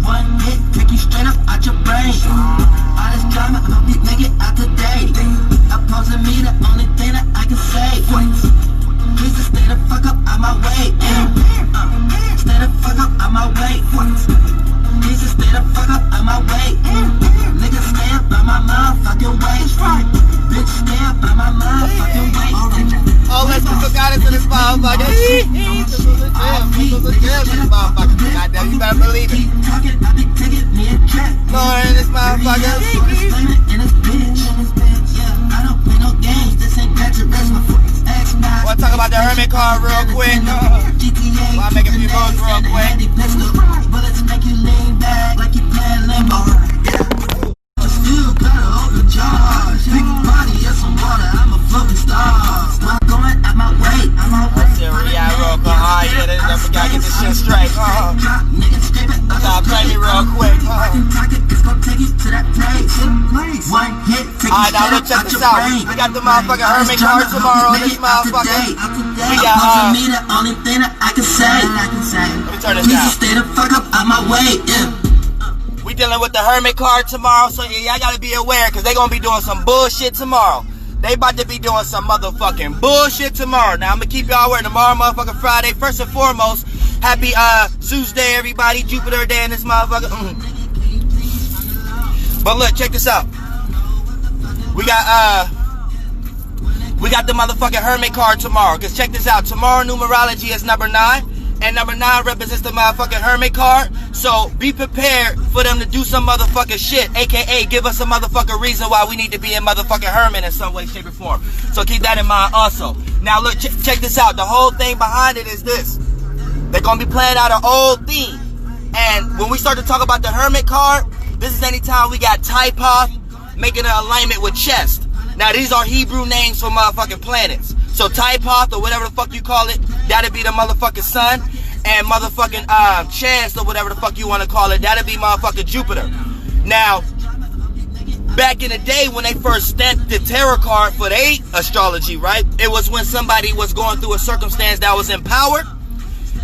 One hit, take you straight up out your brain. All this drama, I hope you make it out today. Opposing me, the only thing that I can say. Please just stay the fuck up out my way. Stay the fuck up out my way. Please just stay the fuck up out my way. Niggas stay up out my motherfucking way. Bitch, stay up out my motherfucking way. Oh, let's get some guidance in this motherfucker. This was a jam in this motherfucker. Goddamn, you better believe it. Lord, in this motherfucker. Wanna talk about the Hermit card real quick? I'll make a few moves real quick. Bullets make you lean back like you playing limbo. Still gotta open jars. Big body and some water. I'm a floating star. I'm going out my way. I'm on way. Yeah, real quick. Oh yeah, we gotta get this shit straight. Play me real quick. Alright, now look, check this out. We got the motherfucking Hermit card tomorrow. This motherfucker. We got let me turn this down. Stay the fuck up out my way. We dealing with the Hermit card tomorrow, so yeah, y'all gotta be aware, cause they gonna be doing some bullshit tomorrow. They about to be doing some motherfucking bullshit tomorrow. Now I'm gonna keep y'all aware. Tomorrow, motherfucking Friday. First and foremost, happy Zeus Day, everybody. Jupiter Day in this motherfucker. But look, check this out. We got the motherfucking Hermit card tomorrow. Cause check this out. Tomorrow numerology is number 9. And number 9 represents the motherfucking Hermit card. So be prepared for them to do some motherfucking shit. AKA give us a motherfucking reason why we need to be in motherfucking Hermit in some way, shape, or form. So keep that in mind also. Now look, check this out. The whole thing behind it is this. They're going to be playing out an old theme. And when we start to talk about the Hermit card, this is anytime we got Typoth making an alignment with chest. Now these are Hebrew names for motherfucking planets. So Typoth or whatever the fuck you call it, that'll be the motherfucking sun. And motherfucking Chance or whatever the fuck you want to call it, that'll be motherfucking Jupiter. Now, back in the day when they first stamped the tarot card for the astrology, right? It was when somebody was going through a circumstance that was empowered.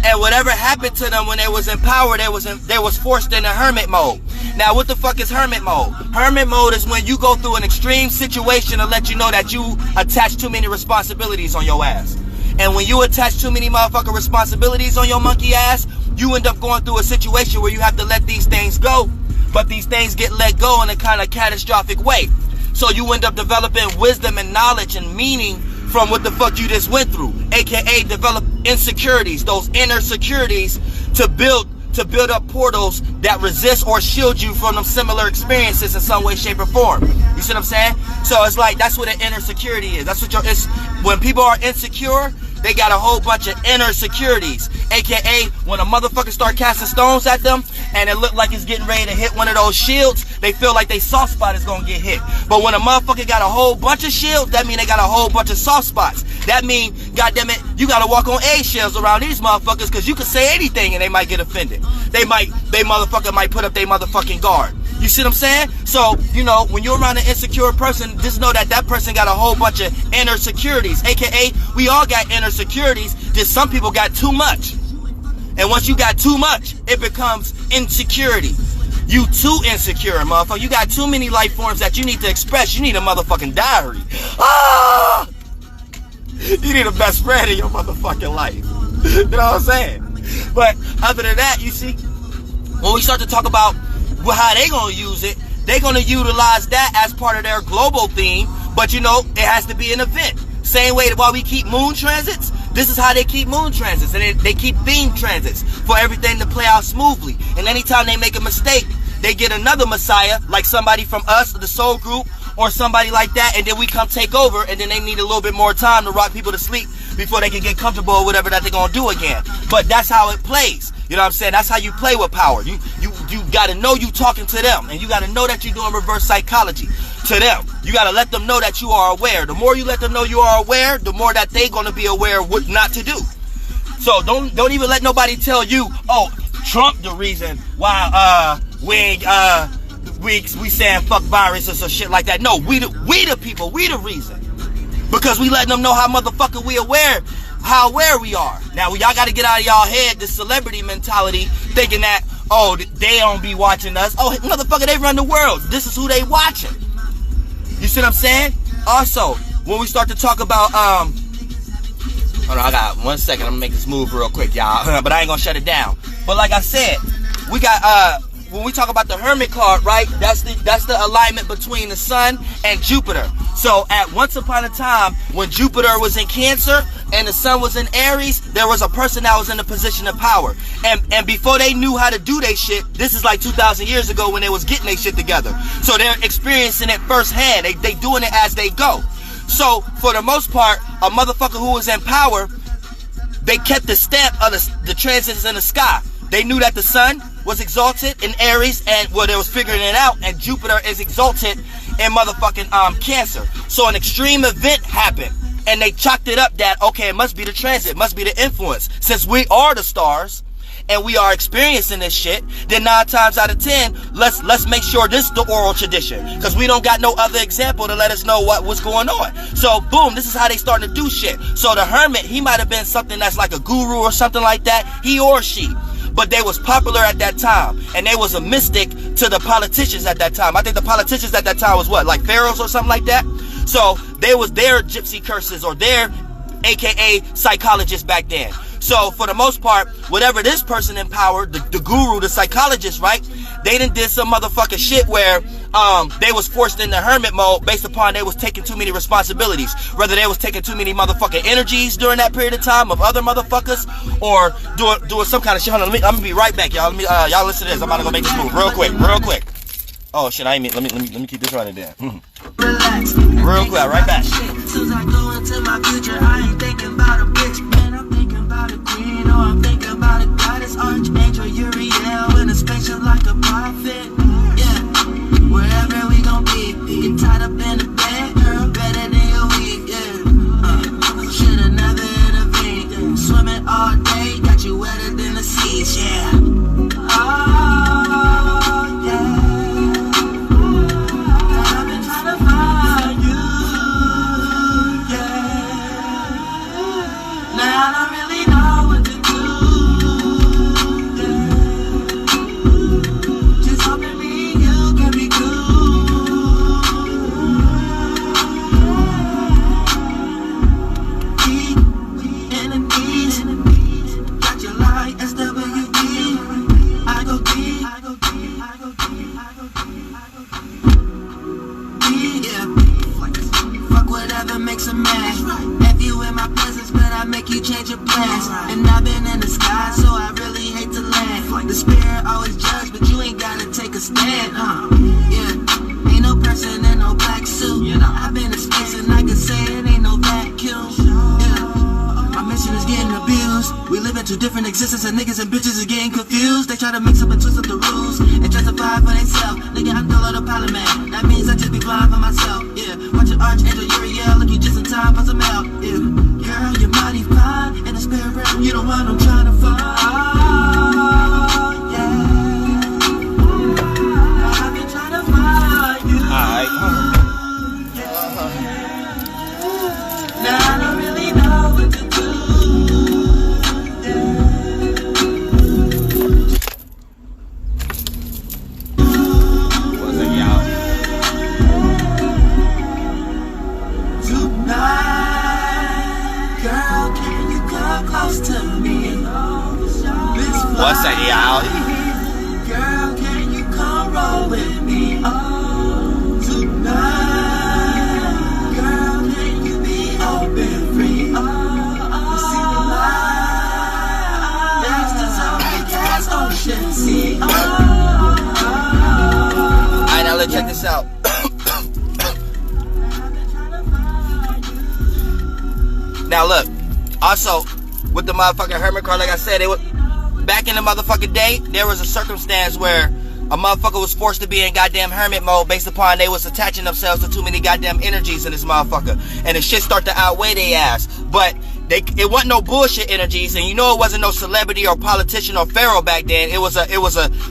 And whatever happened to them when they was empowered, they was forced into hermit mode. Now, what the fuck is hermit mode? Hermit mode is when you go through an extreme situation to let you know that you attach too many responsibilities on your ass. And when you attach too many motherfucking responsibilities on your monkey ass, you end up going through a situation where you have to let these things go. But these things get let go in a kind of catastrophic way. So you end up developing wisdom and knowledge and meaning from what the fuck you just went through. AKA develop insecurities, those inner securities to build up portals that resist or shield you from them similar experiences in some way, shape, or form. You see what I'm saying? So it's like, that's what an inner security is. That's what when people are insecure, they got a whole bunch of inner securities. AKA, when a motherfucker start casting stones at them and it look like it's getting ready to hit one of those shields, they feel like their soft spot is gonna get hit. But when a motherfucker got a whole bunch of shields, that mean they got a whole bunch of soft spots. That mean, goddammit, you gotta walk on eggshells around these motherfuckers, cause you can say anything and they might get offended. They motherfucker might put up their motherfucking guard. You see what I'm saying? So, you know, when you're around an insecure person, just know that that person got a whole bunch of inner securities. AKA, we all got inner securities, just some people got too much. And once you got too much, it becomes insecurity. You too insecure, motherfucker. You got too many life forms that you need to express. You need a motherfucking diary. Ah! You need a best friend in your motherfucking life. You know what I'm saying? But other than that, you see, when we start to talk about how they gonna use it, they gonna utilize that as part of their global theme. But you know, it has to be an event. Same way that while we keep moon transits, this is how they keep moon transits. And they keep theme transits for everything to play out smoothly. And anytime they make a mistake, they get another messiah, like somebody from us, the soul group, or somebody like that, and then we come take over, and then they need a little bit more time to rock people to sleep before they can get comfortable or whatever that they're gonna do again. But that's how it plays. You know what I'm saying? That's how you play with power. You gotta know you talking to them, and you gotta know that you're doing reverse psychology to them. You gotta let them know that you are aware. The more you let them know you are aware, the more that they're gonna be aware of what not to do. So don't even let nobody tell you, oh, Trump the reason why we saying fuck viruses or shit like that. No, we the people, we the reason. Because we letting them know how motherfucker we aware, how aware we are. Now y'all gotta get out of y'all head this celebrity mentality, thinking that, oh, they don't be watching us. Oh, motherfucker, they run the world. This is who they watching. You see what I'm saying? Also, when we start to talk about, hold on, I got 1 second. I'm gonna make this move real quick, y'all. But I ain't gonna shut it down. But like I said, we got, when we talk about the Hermit card, right? That's the alignment between the sun and Jupiter. So at once upon a time, when Jupiter was in Cancer and the sun was in Aries, there was a person that was in a position of power. And before they knew how to do their shit, this is like 2,000 years ago when they was getting their shit together. So they're experiencing it firsthand. They doing it as they go. So for the most part, a motherfucker who was in power, they kept the stamp of the transits in the sky. They knew that the sun was exalted in Aries, and well, they was figuring it out, and Jupiter is exalted in motherfucking Cancer. So an extreme event happened, and they chalked it up that, okay, it must be the transit, it must be the influence. Since we are the stars, and we are experiencing this shit, then 9 times out of 10, let's make sure this is the oral tradition, because we don't got no other example to let us know what's going on. So boom, this is how they starting to do shit. So the Hermit, he might have been something that's like a guru or something like that, he or she. But they was popular at that time, and they was a mystic to the politicians at that time. I think the politicians at that time was what, like pharaohs or something like that? So they was their gypsy curses, or their AKA psychologists back then. So for the most part, whatever this person in power, the guru, the psychologist, right? They done did some motherfucking shit where they was forced into hermit mode based upon they was taking too many responsibilities. Whether they was taking too many motherfucking energies during that period of time of other motherfuckers, or doing some kind of shit. Hold on, I'm gonna be right back, y'all. Y'all listen to this. I'm about to go make this move real quick. Oh shit, I ain't mean. Let me keep this running there. Relax. Real quick, right back. Soon as I go into my future, I ain't thinking about a bitch, man. I'm thinking about a queen, or I'm thinking about a goddess, archangel, Uriel, in a spaceship like a prophet. Yeah, wherever we gon' be, get tied up in the bed, girl, better than your week. Yeah, shoulda never intervened. Swimming all day, got you wetter than the seas. Yeah. Oh, yeah. I don't really know what to do, yeah. Just hoping me and you can be cool. Enemies, got your light, SWD. I go deep, I go deep, I go deep, I go deep, I go deep. Yeah, fuck whatever makes a man. If you in my presence, but I make you change your plans. And I've been in the sky, so I really hate to land. The spirit always judge, but you ain't gotta take a stand. Yeah, ain't no person in no black suit. I've been in space and I can say it ain't no vacuum. Yeah, my mission is getting abused. We live in 2 different existences, and niggas and bitches is getting confused. They try to mix up and twist up the rules and justify for themselves. Nigga, I'm Dolo the Pilot Man. That means I just be blind for myself. Yeah, watch your archangel Uriel, look you just in time for some help. Yeah, girl, you're mighty fine in the spirit realm. You the one I'm trying to find. Yeah, I've been trying to find you. Now I don't really know what to do. What's that, y'all? Girl, can you come roll with me? Oh, tonight. Girl, can you be open free? Oh, see the light. That's the zombie gas ocean sea. Alright, now let's check this out. Now look, also with the motherfucking Hermit card, like I said, back in the motherfucking day, there was a circumstance where a motherfucker was forced to be in goddamn hermit mode based upon they was attaching themselves to too many goddamn energies in this motherfucker, and the shit start to outweigh their ass. But it wasn't no bullshit energies, and you know it wasn't no celebrity or politician or pharaoh back then. It was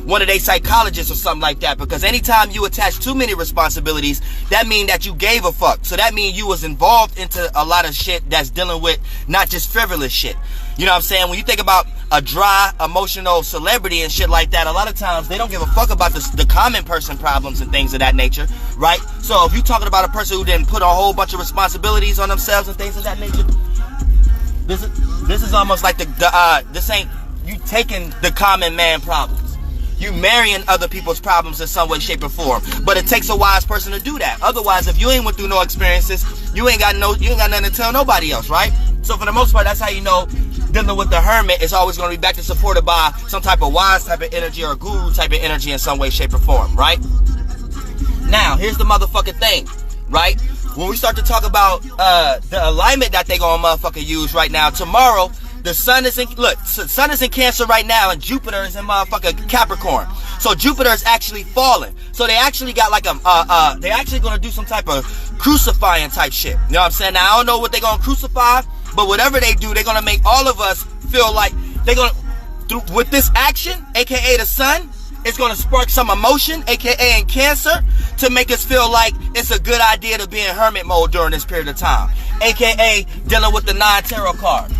one of they psychologists or something like that. Because anytime you attach too many responsibilities, that mean that you gave a fuck. So that mean you was involved into a lot of shit that's dealing with not just frivolous shit. You know what I'm saying? When you think about a dry, emotional celebrity and shit like that, a lot of times they don't give a fuck about the common person problems and things of that nature, right? So if you're talking about a person who didn't put a whole bunch of responsibilities on themselves and things of that nature, this is almost like this ain't you taking the common man problems. You marrying other people's problems in some way, shape, or form. But it takes a wise person to do that. Otherwise, if you ain't went through no experiences, you ain't got nothing to tell nobody else, right? So for the most part, that's how you know dealing with the hermit is always going to be backed and supported by some type of wise type of energy or guru type of energy in some way, shape, or form, right? Now, here's the motherfucking thing, right? When we start to talk about the alignment that they gonna motherfucking use right now, tomorrow, the sun is in, sun is in Cancer right now, and Jupiter is in motherfucking Capricorn. So Jupiter is actually falling. So they actually got like they actually gonna do some type of crucifying type shit. You know what I'm saying? Now, I don't know what they gonna crucify, but whatever they do, they're gonna make all of us feel like they're gonna, with this action, aka the sun, it's gonna spark some emotion, aka in Cancer, to make us feel like it's a good idea to be in hermit mode during this period of time, aka dealing with the 9 tarot card.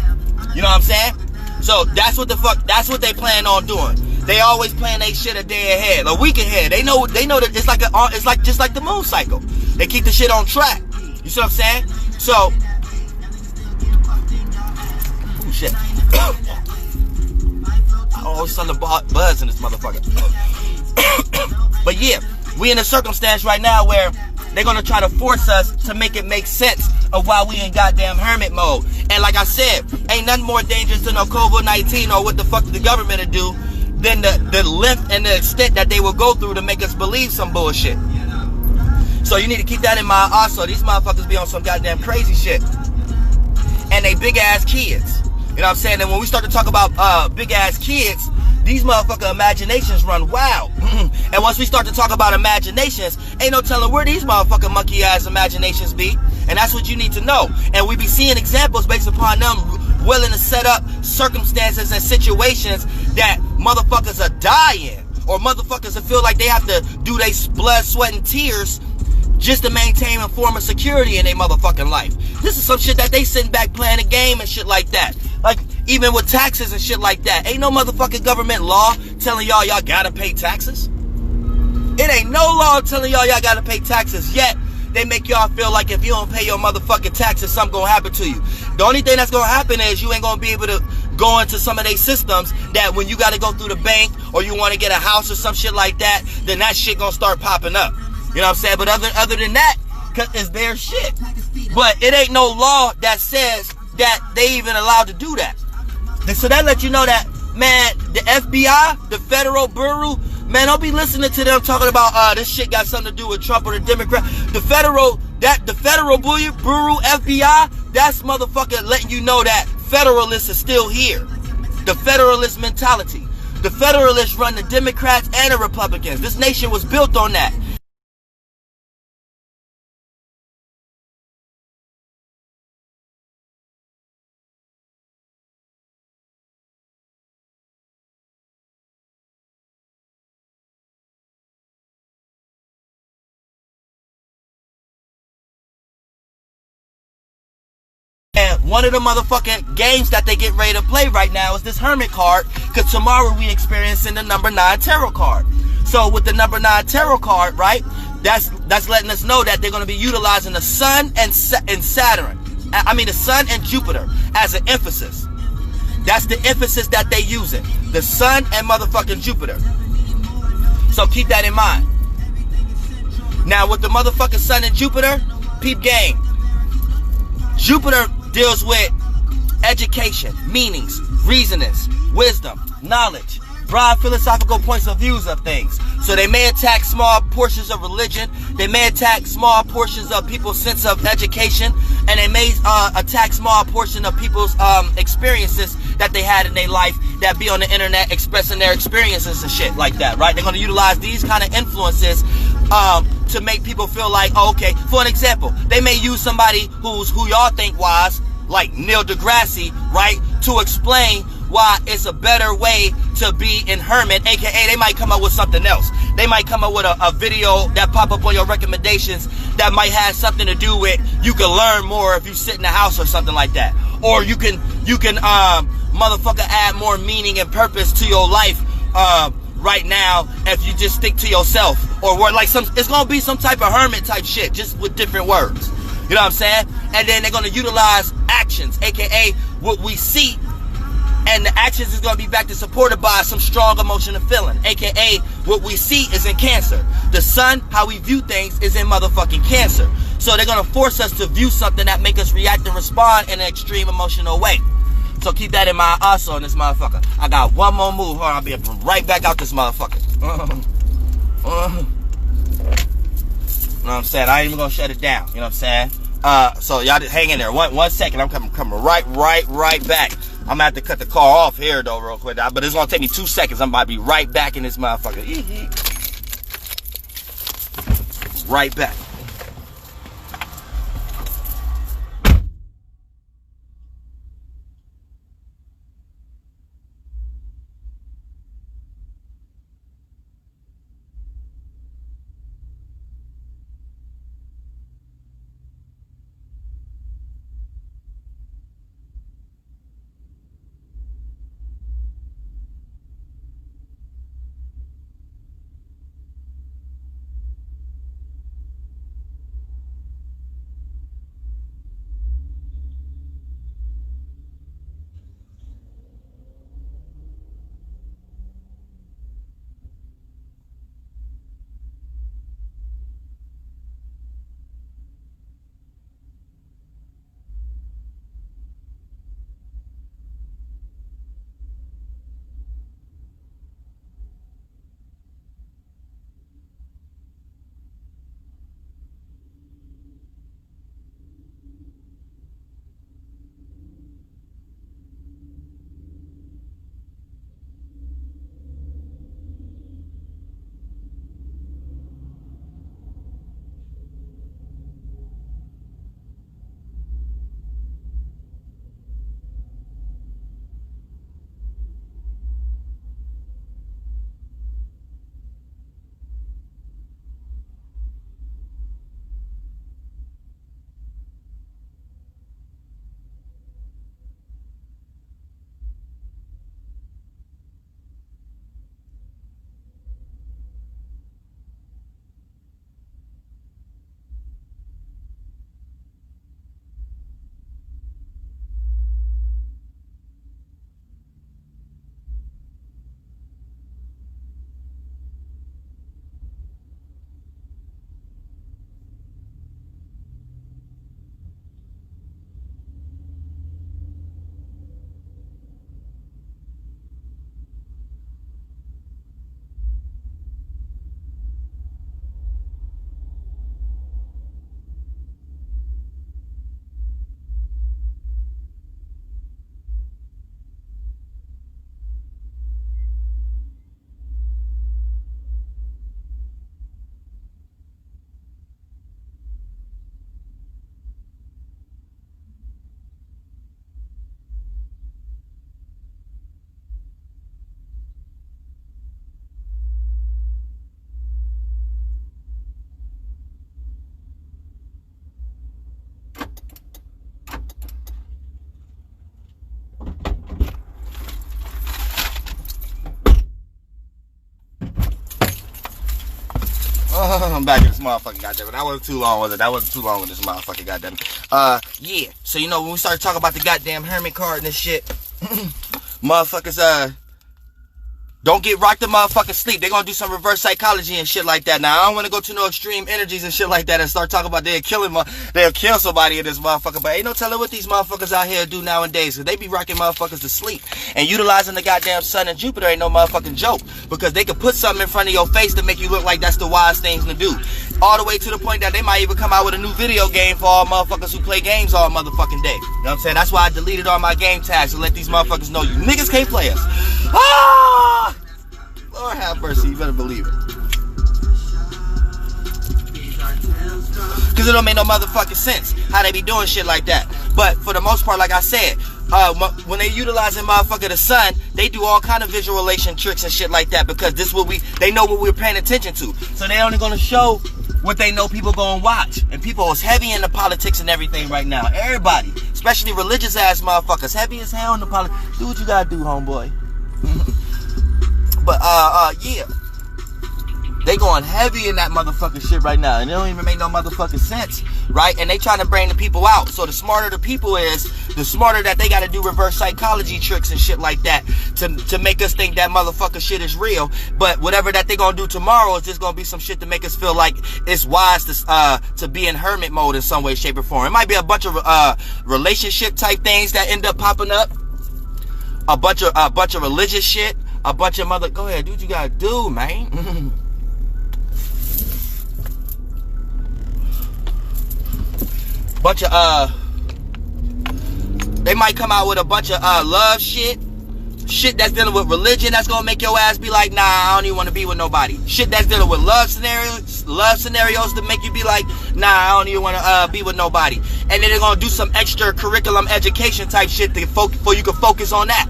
You know what I'm saying? So that's what they plan on doing. They always plan they shit a day ahead, a week ahead. They know that it's like just like the moon cycle. They keep the shit on track. You see what I'm saying? So, oh shit. Oh, it's on the buzz in this motherfucker. But yeah, we in a circumstance right now where they're gonna try to force us to make it make sense of why we in goddamn hermit mode. And like I said, ain't nothing more dangerous than no COVID-19 or what the fuck the government will do than the length and the extent that they will go through to make us believe some bullshit. So you need to keep that in mind also. These motherfuckers be on some goddamn crazy shit. And they big ass kids. You know what I'm saying? And when we start to talk about big ass kids, these motherfucker imaginations run wild. And once we start to talk about imaginations, ain't no telling where these motherfucking monkey ass imaginations be. And that's what you need to know. And we be seeing examples based upon them willing to set up circumstances and situations that motherfuckers are dying, or motherfuckers that feel like they have to do their blood, sweat, and tears just to maintain a form of security in their motherfucking life. This is some shit that they sitting back playing a game and shit like that. Like, even with taxes and shit like that. Ain't no motherfucking government law telling y'all gotta pay taxes. It ain't no law telling y'all gotta pay taxes, yet they make y'all feel like if you don't pay your motherfucking taxes, something gonna happen to you. The only thing that's gonna happen is you ain't gonna be able to go into some of their systems that when you gotta go through the bank or you wanna get a house or some shit like that, then that shit gonna start popping up. You know what I'm saying? But other than that, it's their shit. But it ain't no law that says that they even allowed to do that. So that lets you know that, man, the FBI, the Federal Bureau, man, don't be listening to them talking about this shit got something to do with Trump or the Democrat. The Federal Bureau, FBI, that's motherfucker letting you know that Federalists are still here. The Federalist mentality. The Federalists run the Democrats and the Republicans. This nation was built on that. And one of the motherfucking games that they get ready to play right now is this Hermit card, because tomorrow we experiencing the number 9 tarot card. So with the number 9 tarot card, right, that's letting us know that they're going to be utilizing the sun and Saturn. I mean the sun and Jupiter as an emphasis. That's the emphasis that they using. The sun and motherfucking Jupiter. So keep that in mind. Now with the motherfucking sun and Jupiter, peep game. Jupiter deals with education, meanings, reasonings, wisdom, knowledge, broad philosophical points of views of things. So they may attack small portions of religion, they may attack small portions of people's sense of education, and they may attack small portion of people's experiences that they had in their life that be on the internet expressing their experiences and shit like that, right? They're going to utilize these kind of influences to make people feel like, oh, okay, for an example, they may use somebody who y'all think wise, like Neil deGrasse, right, to explain why it's a better way to be in Hermit, aka they might come up with something else. They might come up with a video that pop up on your recommendations that might have something to do with you can learn more if you sit in the house or something like that. Or you can motherfucker add more meaning and purpose to your life right now if you just stick to yourself, or word like it's gonna be some type of hermit type shit, just with different words. You know what I'm saying? And then they're gonna utilize actions, aka what we see, and the actions is gonna be back to supported by some strong emotional feeling, aka what we see is in Cancer. The sun, how we view things, is in motherfucking Cancer. So they're gonna force us to view something that make us react and respond in an extreme emotional way. So keep that in mind also on this motherfucker. I got one more move. Hold on, I'll be right back out this motherfucker. You know what I'm saying? I ain't even gonna shut it down. You know what I'm saying? So y'all just hang in there. One second. I'm coming right back. I'm gonna have to cut the car off here though real quick. But it's gonna take me 2 seconds. I'm about to be right back in this motherfucker. Right back. I'm back in this motherfucking goddammit. That wasn't too long, was it? That wasn't too long with this motherfucking goddammit. Yeah. So you know when we started talking about the goddamn Hermit card and this shit, motherfuckers, don't get rocked to motherfucking sleep. They're gonna do some reverse psychology and shit like that. Now I don't wanna go to no extreme energies and shit like that and start talking about they'll kill somebody in this motherfucker. But ain't no telling what these motherfuckers out here do nowadays. Cause they be rocking motherfuckers to sleep. And utilizing the goddamn sun and Jupiter ain't no motherfucking joke. Because they could put something in front of your face to make you look like that's the wise thing to do. All the way to the point that they might even come out with a new video game for all motherfuckers who play games all motherfucking day. You know what I'm saying? That's why I deleted all my game tags to let these motherfuckers know you niggas can't play us. Ah! Lord have mercy, you better believe it. Cause it don't make no motherfucking sense how they be doing shit like that. But for the most part, like I said, when they utilizing motherfucker the sun, they do all kind of visualization tricks and shit like that because this what they know what we're paying attention to. So they only gonna show what they know people gonna watch. And people is heavy into politics and everything right now. Everybody, especially religious ass motherfuckers, heavy as hell in the politics. Do what you gotta do, homeboy. But yeah. They going heavy in that motherfucking shit right now. And it don't even make no motherfucking sense, right? And they trying to bring the people out. So the smarter the people is, the smarter that they got to do reverse psychology tricks and shit like that to make us think that motherfucker shit is real. But whatever that they gonna do tomorrow is just gonna be some shit to make us feel like it's wise to be in hermit mode in some way, shape, or form. It might be a bunch of relationship type things that end up popping up. A bunch of religious shit. A bunch of go ahead, do what you gotta do, man. Bunch of they might come out with a bunch of love shit that's dealing with religion that's gonna make your ass be like, nah, I don't even want to be with nobody. Shit that's dealing with love scenarios to make you be like, nah, I don't even want to be with nobody. And then they're gonna do some extra curriculum education type shit for you can focus on that.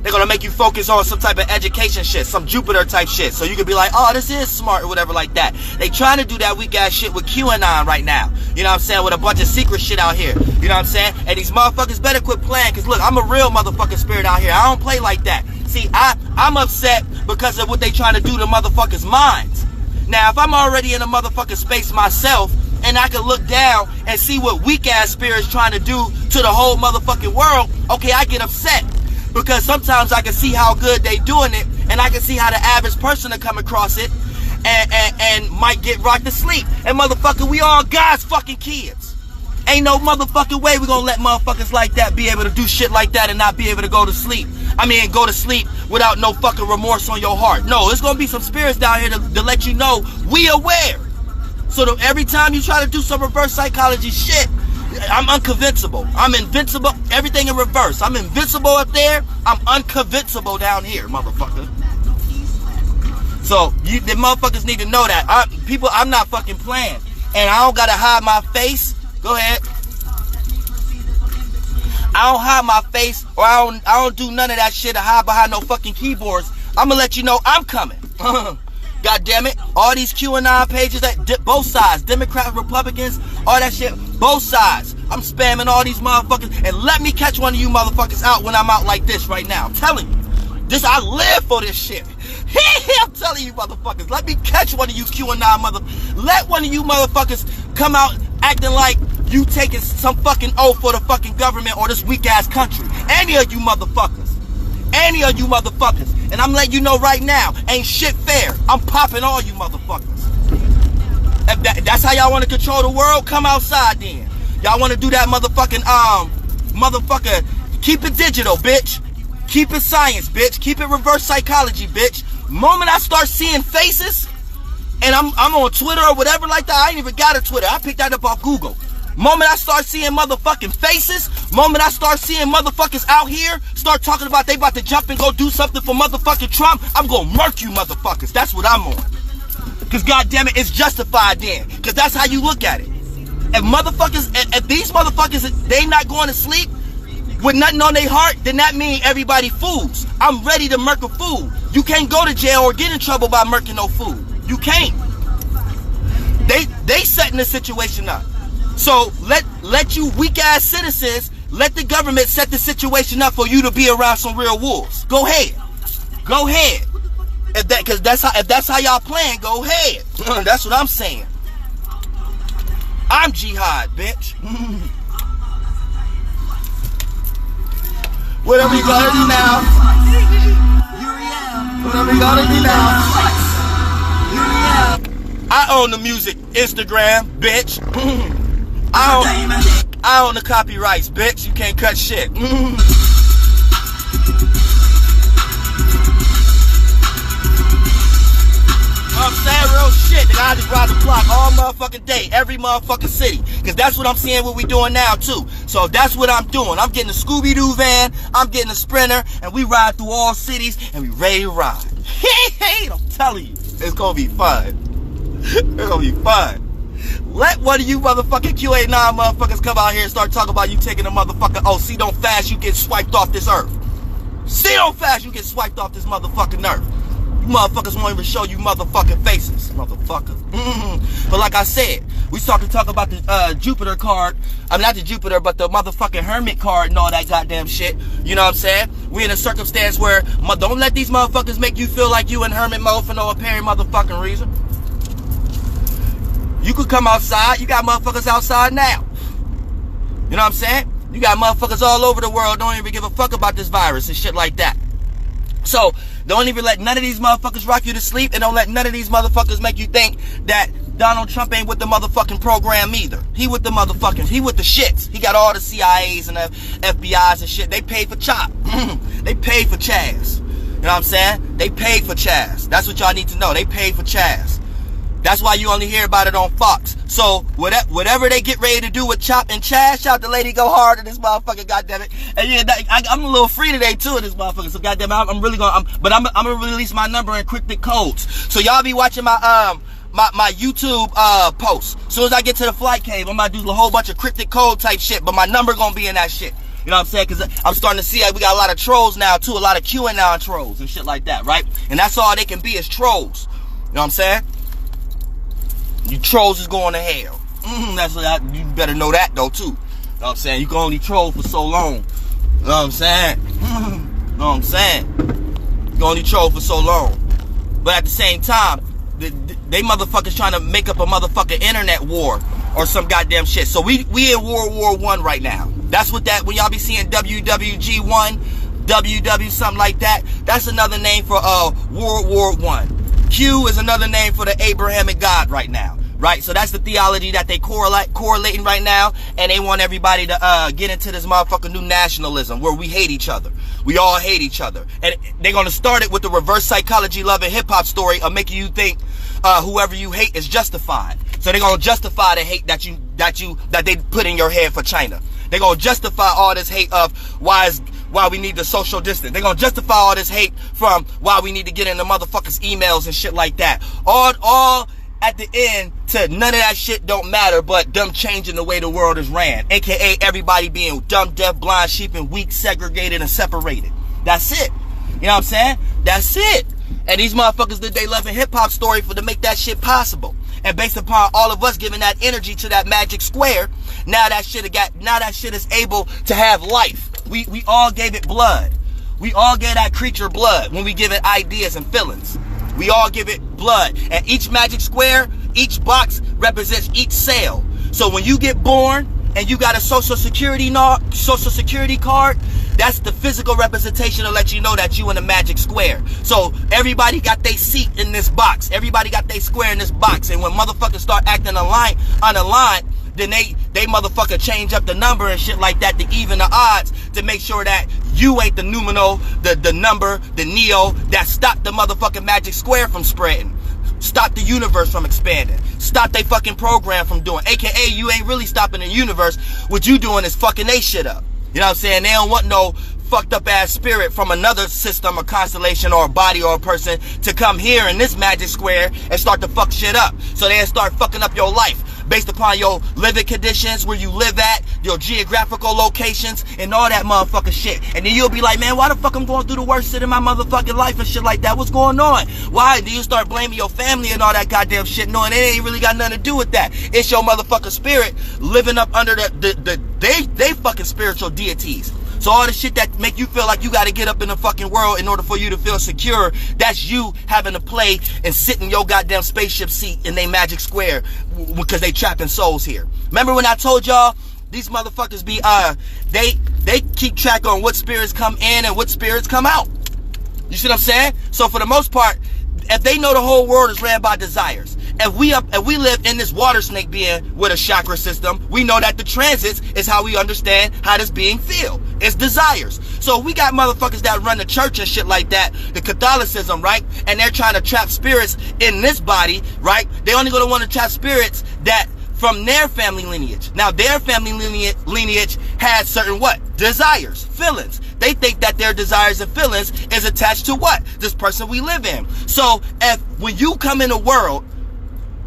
They're gonna make you focus on some type of education shit, some Jupiter type shit, so you can be like, oh, this is smart or whatever like that. They trying to do that weak ass shit with QAnon right now. You know what I'm saying? With a bunch of secret shit out here. You know what I'm saying? And these motherfuckers better quit playing, cause look, I'm a real motherfucking spirit out here. I don't play like that. See, I'm upset because of what they trying to do to motherfuckers' minds. Now, if I'm already in a motherfucking space myself, and I can look down and see what weak ass spirits trying to do to the whole motherfucking world, okay, I get upset. Because sometimes I can see how good they doing it, and I can see how the average person to come across it and might get rocked to sleep. And motherfucker, we all God's fucking kids. Ain't no motherfucking way we gonna let motherfuckers like that be able to do shit like that and not be able to go to sleep. I mean, go to sleep without no fucking remorse on your heart. No, there's gonna be some spirits down here to let you know we aware. So that every time you try to do some reverse psychology shit, I'm unconvincible. I'm invincible. Everything in reverse. I'm invincible up there. I'm unconvincible down here, motherfucker. So the motherfuckers need to know that. I'm not fucking playing. And I don't gotta hide my face. Go ahead. I don't hide my face, or I don't do none of that shit to hide behind no fucking keyboards. I'm gonna let you know I'm coming. God damn it. All these QAnon pages, both sides, Democrats, Republicans, all that shit, both sides. I'm spamming all these motherfuckers, and let me catch one of you motherfuckers out when I'm out like this right now. I'm telling you. I live for this shit. I'm telling you motherfuckers, let me catch one of you QAnon let one of you motherfuckers come out acting like you taking some fucking oath for the fucking government or this weak ass country. Any of you motherfuckers. Any of you motherfuckers. And I'm letting you know right now, ain't shit fair. I'm popping all you motherfuckers. If that's how y'all want to control the world, come outside then. Y'all want to do that motherfucking, keep it digital, bitch. Keep it science, bitch. Keep it reverse psychology, bitch. Moment I start seeing faces, and I'm on Twitter or whatever like that, I ain't even got a Twitter. I picked that up off Google. Moment I start seeing motherfucking faces, moment I start seeing motherfuckers out here start talking about they about to jump and go do something for motherfucking Trump, I'm gonna murk you motherfuckers. That's what I'm on. Cause goddamn it, it's justified then. Cause that's how you look at it. If these motherfuckers, they not going to sleep with nothing on their heart, then that means everybody fools. I'm ready to murk a fool. You can't go to jail or get in trouble by murking no fool. You can't. They setting the situation up. So let you weak ass citizens, let the government set the situation up for you to be around some real wolves. Go ahead. Go ahead. If that's how y'all playing, go ahead. That's what I'm saying. I'm jihad, bitch. Whatever you gonna do now. Whatever you gonna do now. I own the music Instagram, bitch. I own the copyrights, bitch. You can't cut shit. I'm saying real shit. I just ride the block all motherfucking day, every motherfucking city. Cause that's what I'm seeing what we doing now too. So that's what I'm doing. I'm getting a Scooby-Doo van, I'm getting a Sprinter, and we ride through all cities and we ready to ride. Hey, I'm telling you, it's gonna be fun. It's gonna be fun. Let one of you motherfucking QA9 motherfuckers come out here and start talking about you taking a motherfucking, oh, see don't fast, you get swiped off this earth. See don't fast, you get swiped off this motherfucking earth. You motherfuckers won't even show you motherfucking faces, motherfucker. But like I said, we start to talk about the Jupiter card. I mean, not the Jupiter, but the motherfucking Hermit card and all that goddamn shit. You know what I'm saying? We in a circumstance where don't let these motherfuckers make you feel like you in Hermit mode for no apparent motherfucking reason. You could come outside. You got motherfuckers outside now. You know what I'm saying? You got motherfuckers all over the world don't even give a fuck about this virus and shit like that. So, don't even let none of these motherfuckers rock you to sleep, and don't let none of these motherfuckers make you think that Donald Trump ain't with the motherfucking program either. He with the motherfucking, he with the shits. He got all the CIAs and the FBIs and shit. They paid for Chop. They paid for Chaz. You know what I'm saying? They paid for Chaz. That's what y'all need to know. They paid for Chaz. That's why you only hear about it on Fox. So, whatever they get ready to do with Chop and Chaz, shout the lady go hard in this motherfucker, goddammit. And yeah, I'm a little free today too in this motherfucker. So goddammit, I'm really gonna, I'm gonna release my number in cryptic codes. So y'all be watching my my YouTube posts. As soon as I get to the flight cave, I'm gonna do a whole bunch of cryptic code type shit, but my number gonna be in that shit. You know what I'm saying? Because I'm starting to see we got a lot of trolls now too, a lot of QAnon trolls and shit like that, right? And that's all they can be is trolls. You know what I'm saying? You trolls is going to hell. That's what you better know that though too. You know what I'm saying? You can only troll for so long. You know what I'm saying? You know what I'm saying? You can only troll for so long. But at the same time, they motherfuckers trying to make up a motherfucking internet war or some goddamn shit. So we in World War I right now. That's what that, when y'all be seeing WWG1, WW something like that, that's another name for World War I. Q is another name for the Abrahamic God right now, right? So that's the theology that they correlating right now, and they want everybody to get into this motherfucking new nationalism where we hate each other. We all hate each other, and they're gonna start it with the reverse psychology, love, and hip hop story of making you think whoever you hate is justified. So they're gonna justify the hate that they put in your head for China. They're gonna justify all this hate of why we need the social distance. They're gonna justify all this hate from why we need to get in the motherfuckers' emails and shit like that. All at the end to none of that shit don't matter but them changing the way the world is ran. AKA everybody being dumb, deaf, blind, sheep, and weak, segregated, and separated. That's it. You know what I'm saying? That's it. And these motherfuckers did they love and hip hop story to make that shit possible. And based upon all of us giving that energy to that magic square, now that shit is able to have life. We all gave it blood. We all gave that creature blood when we give it ideas and feelings. We all give it blood. And each magic square, each box represents each cell. So when you get born and you got a social security card, that's the physical representation to let you know that you in a magic square. So everybody got their seat in this box. Everybody got their square in this box. And when motherfuckers start acting unaligned, then they motherfucker change up the number and shit like that to even the odds to make sure that you ain't the numino, the number, the neo that stopped the motherfucking magic square from spreading. Stop the universe from expanding. Stop they fucking program from doing. AKA you ain't really stopping the universe. What you doing is fucking they shit up. You know what I'm saying? They don't want no fucked up ass spirit from another system or constellation or a body or a person to come here in this magic square and start to fuck shit up. So they'll start fucking up your life based upon your living conditions, where you live at, your geographical locations, and all that motherfucking shit. And then you'll be like, man, why the fuck I'm going through the worst shit in my motherfucking life and shit like that? What's going on? Why? Then you start blaming your family and all that goddamn shit, knowing it ain't really got nothing to do with that. It's your motherfucking spirit living up under they fucking spiritual deities. So all the shit that make you feel like you got to get up in the fucking world in order for you to feel secure, that's you having to play and sit in your goddamn spaceship seat in they magic square because they trapping souls here. Remember when I told y'all these motherfuckers be they keep track on what spirits come in and what spirits come out. You see what I'm saying? So for the most part, if they know the whole world is ran by desires, if we live in this water snake being with a chakra system, we know that the transits is how we understand how this being feel. It's desires. So we got motherfuckers that run the church and shit like that, the Catholicism, right? And they're trying to trap spirits in this body, right? They only gonna want to trap spirits that from their family lineage. Now their family lineage has certain what? Desires, feelings. They think that their desires and feelings is attached to what? This person we live in. So when you come in the world,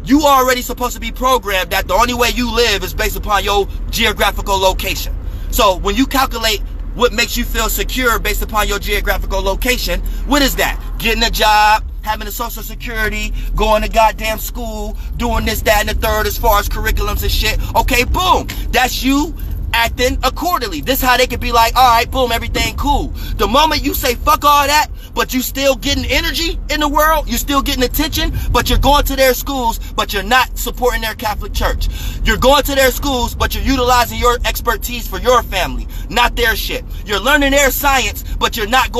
you already supposed to be programmed that the only way you live is based upon your geographical location. So when you calculate what makes you feel secure based upon your geographical location, what is that? Getting a job, having a social security, going to goddamn school, doing this, that, and the third as far as curriculums and shit. Okay, boom. That's you acting accordingly. This how they could be like, all right, boom, everything cool. The moment you say fuck all that, but you still getting energy in the world, you still getting attention, but you're going to their schools, but you're not supporting their Catholic Church. You're going to their schools, but you're utilizing your expertise for your family, not their shit. You're learning their science, but you're not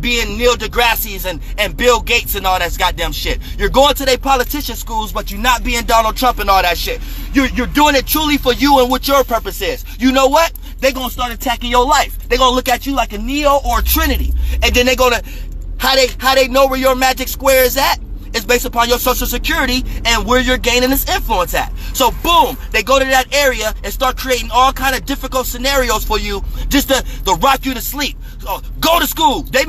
being Neil deGrasse's and Bill Gates and all that goddamn shit. You're going to their politician schools, but you're not being Donald Trump and all that shit. You're doing it truly for you and what your purpose is. You know what? They're going to start attacking your life. They're going to look at you like a Neo or a Trinity. And then they're going to, how they know where your magic square is at? It's based upon your social security and where you're gaining this influence at. So boom, they go to that area and start creating all kind of difficult scenarios for you just to rock you to sleep. So, go to school. They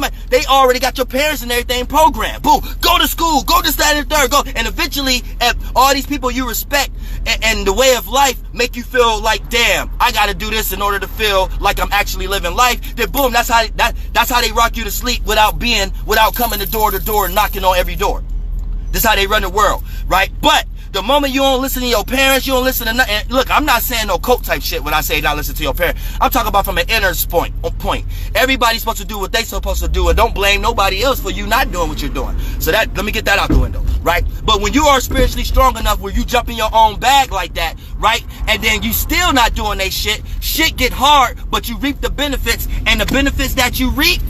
already got your parents and everything programmed. Boom, go to school, go to that and third, go. And eventually, all these people you respect and the way of life make you feel like, damn, I got to do this in order to feel like I'm actually living life. Then boom, that's how they rock you to sleep without coming door to door and knocking on every door. This is how they run the world, right? But the moment you don't listen to your parents, you don't listen to nothing. Look, I'm not saying no cult type shit when I say not listen to your parents. I'm talking about from an inner point. Everybody's supposed to do what they supposed to do, and don't blame nobody else for you not doing what you're doing. So let me get that out the window, right? But when you are spiritually strong enough where you jump in your own bag like that, right? And then you still not doing they shit get hard, but you reap the benefits, and the benefits that you reap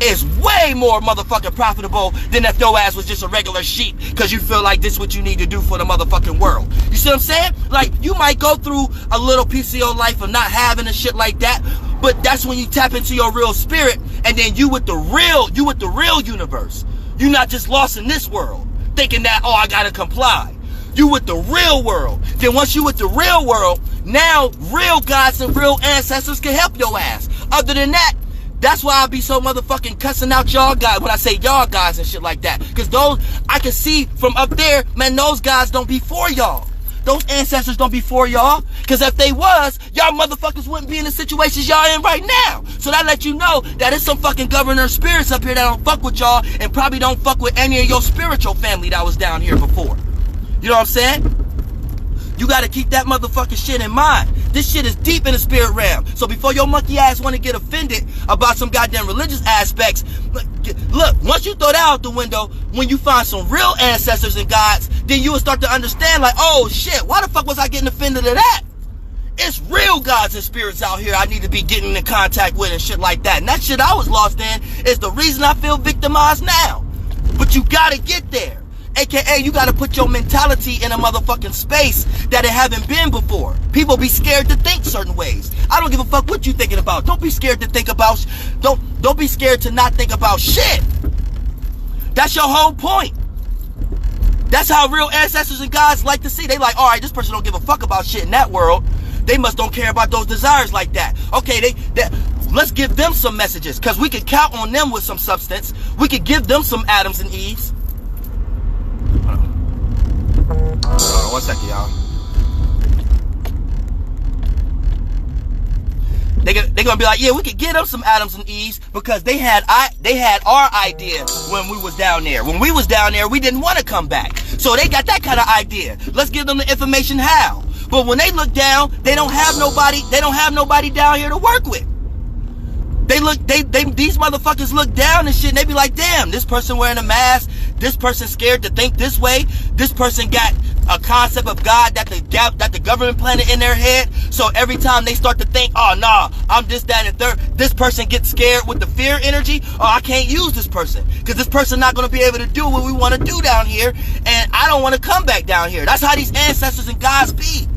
is way more motherfucking profitable than if your ass was just a regular sheep because you feel like this is what you need to do for the motherfucking world. You see what I'm saying? Like, you might go through a little piece of your life of not having and shit like that, but that's when you tap into your real spirit, and then you with the real universe. You're not just lost in this world thinking that, oh, I gotta comply. You with the real world. Then once you with the real world, now real gods and real ancestors can help your ass. Other than that, that's why I be so motherfucking cussing out y'all guys when I say y'all guys and shit like that. Because those, I can see from up there, man, those guys don't be for y'all. Those ancestors don't be for y'all. Because if they was, y'all motherfuckers wouldn't be in the situations y'all in right now. So that let you know that there's some fucking governor spirits up here that don't fuck with y'all and probably don't fuck with any of your spiritual family that was down here before. You know what I'm saying? You gotta keep that motherfucking shit in mind. This shit is deep in the spirit realm. So before your monkey ass wanna get offended about some goddamn religious aspects, look, once you throw that out the window, when you find some real ancestors and gods, then you will start to understand like, oh shit, why the fuck was I getting offended at that? It's real gods and spirits out here I need to be getting in contact with and shit like that. And that shit I was lost in is the reason I feel victimized now. But you gotta get there. AKA, you gotta put your mentality in a motherfucking space that it haven't been before. People be scared to think certain ways. I don't give a fuck what you thinking about. Don't be scared to think about, don't be scared to not think about shit. That's your whole point. That's how real ancestors and gods like to see. They like, all right, this person don't give a fuck about shit in that world. They must don't care about those desires like that. Okay, let's give them some messages, because we can count on them with some substance. We could give them some Adams and Eves. Hold on 1 second, y'all. They're gonna be like, yeah, we could get them some Adams and Eves because they had our idea when we was down there. When we was down there, we didn't want to come back. So they got that kind of idea. Let's give them the information how. But when they look down, they don't have nobody down here to work with. These motherfuckers look down and shit, and they be like, damn, this person wearing a mask, this person scared to think this way, this person got a concept of God that the government planted in their head. So every time they start to think, oh nah, I'm this, that, and third, this person gets scared with the fear energy. Oh, I can't use this person because this person not going to be able to do what we want to do down here, and I don't want to come back down here. That's how these ancestors and gods be.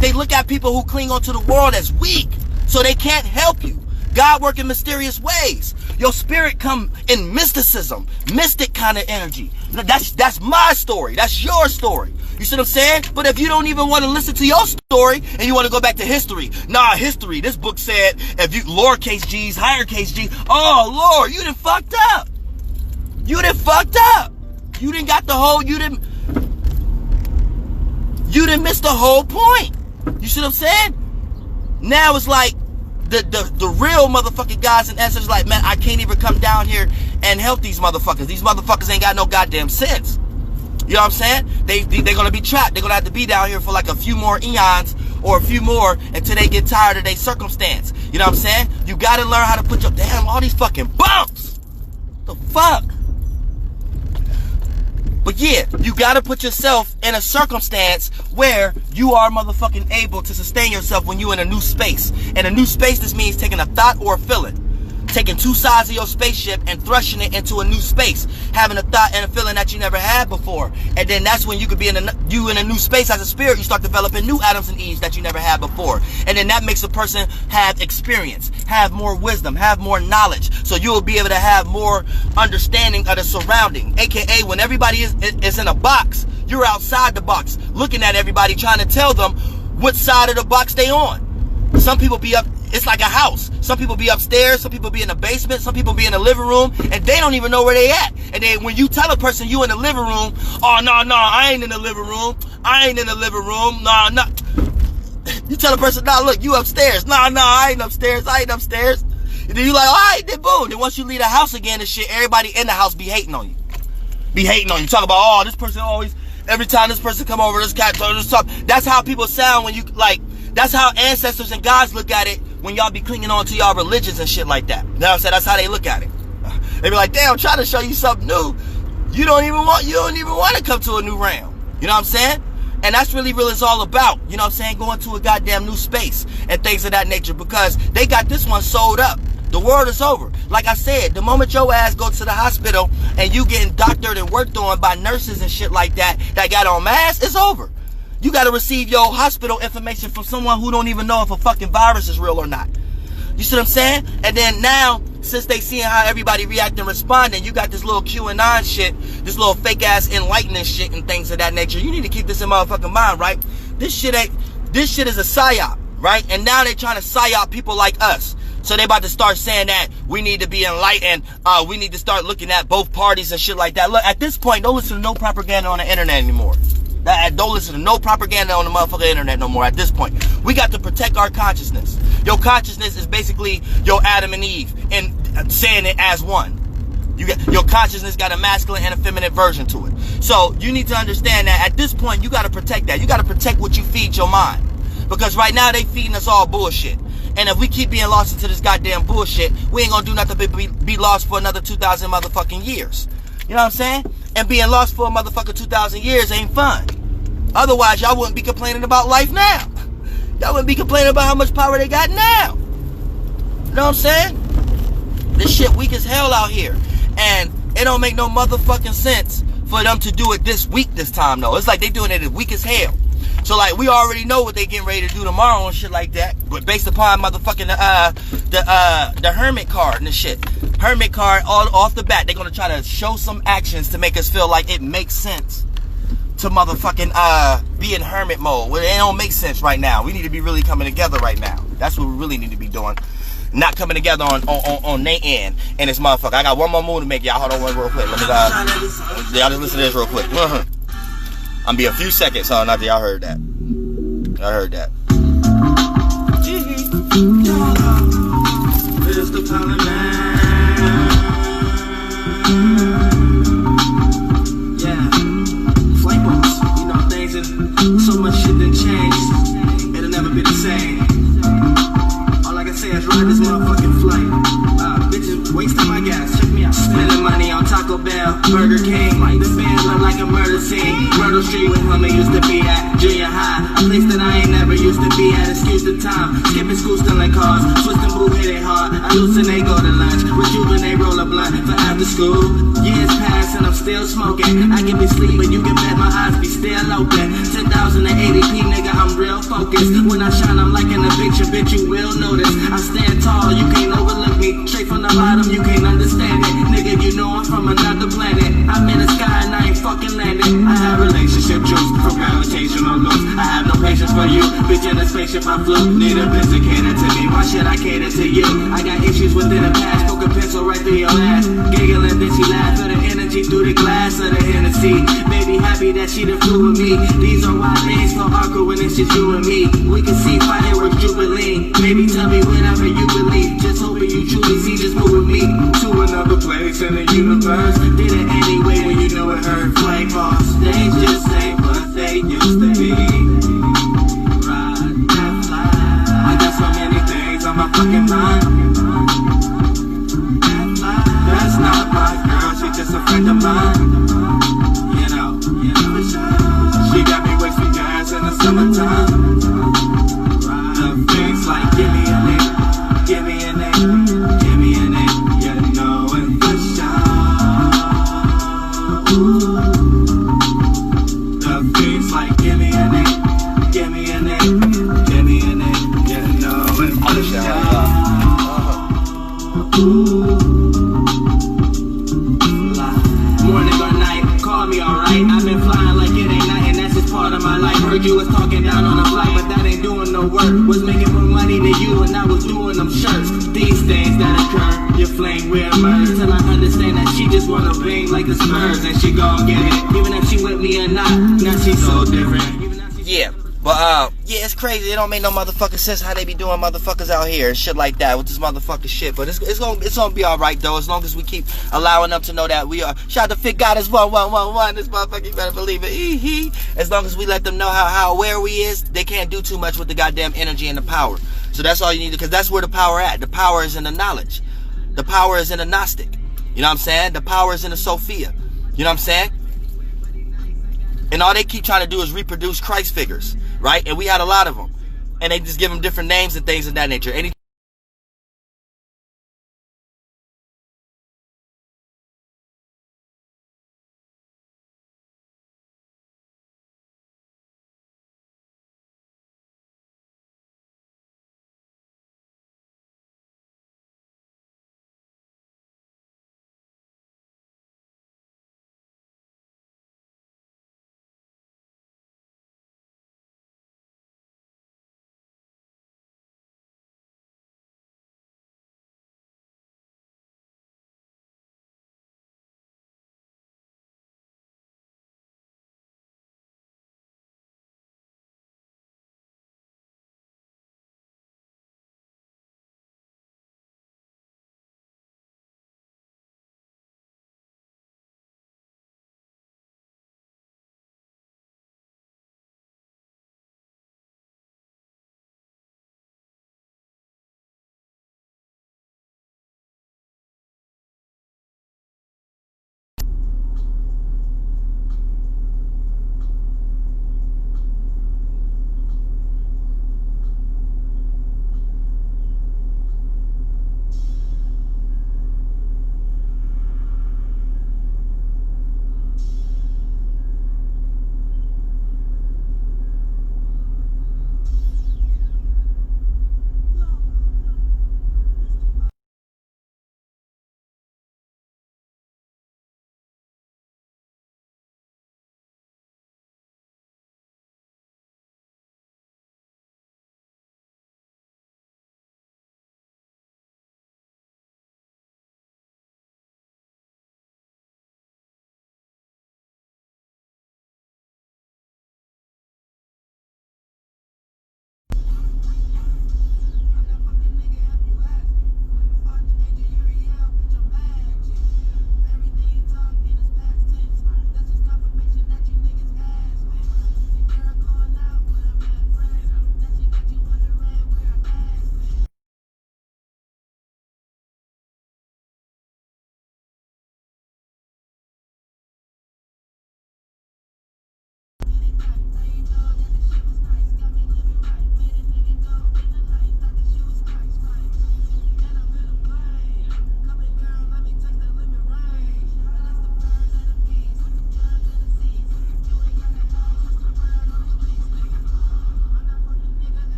They look at people who cling onto the world as weak, so they can't help you. God work in mysterious ways. Your spirit come in mysticism, mystic kind of energy. That's my story. That's your story. You see what I'm saying? But if you don't even want to listen to your story and you want to go back to history, history. This book said if you lowercase g's, highercase g. Oh Lord, you done fucked up. You done fucked up. You done got the whole. You done missed the whole point. You see what I'm saying? Now it's like the real motherfucking guys and ancestors like, man, I can't even come down here and help these motherfuckers. These motherfuckers ain't got no goddamn sense. You know what I'm saying? They're gonna be trapped. They're gonna have to be down here for like a few more eons or a few more until they get tired of their circumstance. You know what I'm saying? You gotta learn how to put your damn all these fucking bumps. The fuck? But yeah, you gotta put yourself in a circumstance where you are motherfucking able to sustain yourself when you're in a new space. And a new space, this means taking a thought or a feeling. Taking two sides of your spaceship and thrusting it into a new space. Having a thought and a feeling that you never had before. And then that's when you could be in a new space as a spirit. You start developing new Adams and Eves that you never had before. And then that makes a person have experience, have more wisdom, have more knowledge. So you'll be able to have more understanding of the surrounding. AKA when everybody is in a box, you're outside the box, looking at everybody, trying to tell them what side of the box they on. Some people be up. It's like a house. Some people be upstairs, some people be in the basement, some people be in the living room, and they don't even know where they at. And then when you tell a person you in the living room, oh, no, I ain't in the living room. I ain't in the living room. No. You tell a person, nah, look, you upstairs. No, I ain't upstairs. I ain't upstairs. And then you like, all right, then boom. Then once you leave the house again and shit, everybody in the house be hating on you. Talk about, oh, this person always, every time this person come over, this cat, this talk. That's how people sound when you, like, that's how ancestors and gods look at it when y'all be clinging on to y'all religions and shit like that. You know what I'm saying? That's how they look at it. They be like, damn, I'm trying to show you something new. You don't even want to come to a new realm. You know what I'm saying? And that's really it's all about, you know what I'm saying, going to a goddamn new space and things of that nature, because they got this one sold up. The world is over. Like I said, the moment your ass go to the hospital and you getting doctored and worked on by nurses and shit like that got on masks, it's over. You got to receive your hospital information from someone who don't even know if a fucking virus is real or not. You see what I'm saying? And then now, since they seeing how everybody react and responding, you got this little QAnon shit, this little fake ass enlightening shit and things of that nature. You need to keep this in motherfucking mind, right? This shit is a psyop, right? And now they trying to psyop people like us. So they about to start saying that we need to be enlightened. We need to start looking at both parties and shit like that. Look, at this point, don't listen to no propaganda on the internet anymore. Don't listen to no propaganda on the motherfucking internet no more at this point. We got to protect our consciousness. Your consciousness is basically your Adam and Eve, and saying it as one. Your consciousness got a masculine and a feminine version to it. So you need to understand that at this point, you got to protect that. You got to protect what you feed your mind. Because right now, they feeding us all bullshit. And if we keep being lost into this goddamn bullshit, we ain't gonna do nothing but be lost for another 2,000 motherfucking years. You know what I'm saying? And being lost for a motherfucking 2,000 years ain't fun. Otherwise, y'all wouldn't be complaining about life now. Y'all wouldn't be complaining about how much power they got now. You know what I'm saying? This shit weak as hell out here. And it don't make no motherfucking sense for them to do it this week this time, though. It's like they doing it as weak as hell. So, like, we already know what they getting ready to do tomorrow and shit like that. But based upon motherfucking the Hermit card and the shit. Hermit card, all off the bat, they're going to try to show some actions to make us feel like it makes sense to motherfucking be in hermit mode. Well, it don't make sense right now. We need to be really coming together right now. That's what we really need to be doing. Not coming together on their end and this motherfucker. I got one more move to make, y'all. Hold on real quick. Let me y'all just listen to this real quick. I'm be a few seconds, so not that y'all heard that. I heard that. So much shit done changed, it'll never be the same. All I can say is ride this motherfucking flight. Bitches wasting my gas, check me out. Spending money on Taco Bell, Burger King. The band look like a murder scene. Myrtle Street with Hermit used to be at. Junior high, a place that I ain't never used to be at. Excuse the time, skipping school, stealing cars. Twisting boo, hit it hard. I hallucinate, go to lunch. Rejuvenate, roll a blunt for after school. Years pass and I'm still smoking. I can be sleep, but you can bet my eyes be still open. 10,080p, nigga, I'm real focused. When I shine, I'm like in a picture, bitch, you will notice. I stand tall, you can't overlook me. Straight from the bottom, you can't understand it. Nigga, you know I'm from another planet. I'm in the sky and I ain't fucking landing. I have relationship juice from gravitational loops. I have no patience for you, bitch, in a spaceship I flew. Need a bitch to cater to me, why should I cater to you? I got issues within the past, poke a pencil right through your ass. Giggling, then she laugh, feel the energy through the glass of the Hennessy. Baby, happy that she done flew with me. These are wild things, so awkward when it's just you and me. We can see fireworks jubilee. Baby, tell me whatever you believe. Just hoping you truly see, just move with me to another place in the universe. Did it anyway when you knew it hurt. Flame boss, they just ain't what they used to be. Ride that fly. I got so many things on my fucking mind. That's not my girl, she just a friend of mine. You know, she got me wasting gas in the summertime. The things like give me a name, give me a name, give me a name, you know, and for sure. The things like give me a name, give me a name, give me a name, you know, and for sure. Morning or night, call me alright. I've been flying like it ain't nothing, that's just part of my life. Heard you was talking down on a flight, but that ain't doing no work. Was making more money than you and I was doing them shirts. These things that occur, your flame will emerge. Till I understand that she just wanna bling like the Spurs, and she gon' get it, even if she with me or not. Now she's so different. Yeah. But, yeah, it's crazy. It don't make no motherfucking sense how they be doing motherfuckers out here and shit like that with this motherfucking shit. But it's gonna be alright, though, as long as we keep allowing them to know that we are. Shout out to Fit God is 1111. This motherfucker, you better believe it. As long as we let them know how aware we is, they can't do too much with the goddamn energy and the power. So that's all you need, because that's where the power at. The power is in the knowledge. The power is in the Gnostic. You know what I'm saying? The power is in the Sophia. You know what I'm saying? And all they keep trying to do is reproduce Christ figures, right? And we had a lot of them. And they just give them different names and things of that nature.